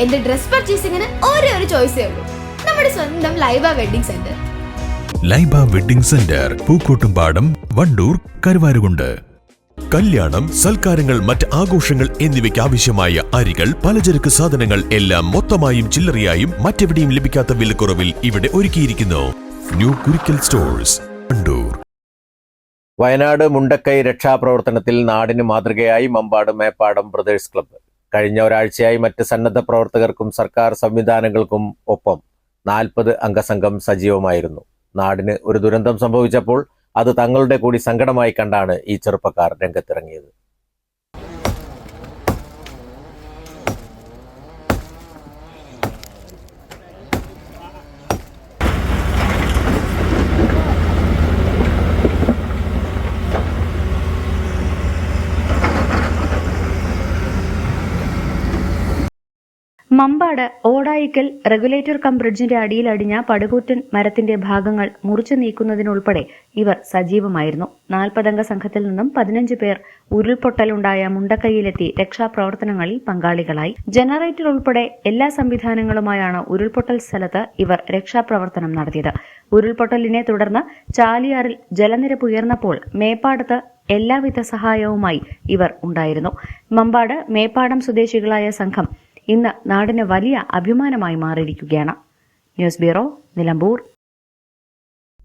എന്റെ ഡ്രസ് പർച്ചേസിംഗിന് ഒരേ ഒരു ചോയ്സേ ഉള്ളൂ, നമ്മുടെ സ്വന്തം Laiba wedding centre. Laiba wedding centre, Pookkottumpadam, Wandoor, Karuvarakundu. കല്യാണം, സൽക്കാരങ്ങൾ, മറ്റ് ആഘോഷങ്ങൾ എന്നിവയ്ക്ക് ആവശ്യമായ അരികൾ, പലചരക്ക് സാധനങ്ങൾ എല്ലാം മൊത്തമായും ചില്ലറയായും മറ്റെവിടെയും ലഭിക്കാത്ത വിലക്കുറവിൽ ഇവിടെ ഒരുക്കിയിരിക്കുന്നു. New Kurikkal stores, Wandoor. വയനാട് മുണ്ടക്കൈ രക്ഷാപ്രവർത്തനത്തിൽ നാടിന് മാതൃകയായി മമ്പാട് മേപ്പാടം ബ്രദേഴ്സ് ക്ലബ്ബ്. കഴിഞ്ഞ ഒരാഴ്ചയായി മറ്റ് സന്നദ്ധ പ്രവർത്തകർക്കും സർക്കാർ സംവിധാനങ്ങൾക്കും ഒപ്പം 40 അംഗ സംഘം സജീവമായിരുന്നു. നാടിന് ഒരു ദുരന്തം സംഭവിച്ചപ്പോൾ അത് തങ്ങളുടെ കൂടി സങ്കടമായി കണ്ടാണ് ഈ ചെറുപ്പക്കാർ രംഗത്തിറങ്ങിയത്. മമ്പാട് ഓടായിക്കൽ റെഗുലേറ്റർ കം ബ്രിഡ്ജിന്റെ അടിയിൽ അടിഞ്ഞ പടുകൂറ്റൻ മരത്തിന്റെ ഭാഗങ്ങൾ മുറിച്ചു നീക്കുന്നതിനുൾപ്പെടെ ഇവർ സജീവമായിരുന്നു. 40 അംഗ സംഘത്തിൽ നിന്നും 15 പേർ ഉരുൾപൊട്ടലുണ്ടായ മുണ്ടക്കൈയിലെത്തി രക്ഷാപ്രവർത്തനങ്ങളിൽ പങ്കാളികളായി. ജനറേറ്റർ ഉൾപ്പെടെ എല്ലാ സംവിധാനങ്ങളുമായാണ് ഉരുൾപൊട്ടൽ സ്ഥലത്ത് ഇവർ രക്ഷാപ്രവർത്തനം നടത്തിയത്. ഉരുൾപൊട്ടലിനെ തുടർന്ന് ചാലിയാറിൽ ജലനിരപ്പ് ഉയർന്നപ്പോൾ മേപ്പാടത്ത് എല്ലാവിധ സഹായവുമായി ഇവർ ഉണ്ടായിരുന്നു. മമ്പാട് മേപ്പാടം സ്വദേശികളായ സംഘം ഇന്ന് നാടിന് വലിയ അഭിമാനമായി മാറിയിരിക്കുകയാണ്. News bureau, Nilambur.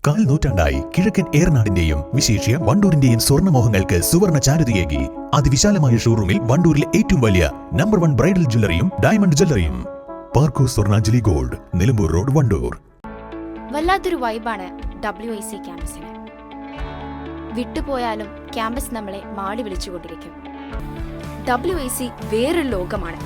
കാൽ നൂറ്റാണ്ടായി കിഴക്കൻ ഏറനാടിന്റെയും വിശേഷ്യ വണ്ടൂരിന്റെയും സ്വർണ്ണമോഹങ്ങൾക്ക് സുവർണ ചാരുതയേകി അതിവിശാലമായ ഷോറൂമിൽ വണ്ടൂരിലെ ഏറ്റവും വലിയ നമ്പർ 1 ബ്രൈഡൽ ജ്വല്ലറിയും ഡയമണ്ട് ജ്വല്ലറിയും. പാർക്കോ സ്വർണ്ണാഞ്ജലി ഗോൾഡ്, നിലമ്പൂർ റോഡ്, വണ്ടൂർ. വല്ലാത്തൊരു വൈബാണ് WIC ക്യാമ്പസിന്. വിട്ടുപോയാലും ക്യാമ്പസ് നമ്മളെ മാടി വിളിച്ചുകൊണ്ടിരിക്കും. WIC വേറൊരു ലോകമാണ്.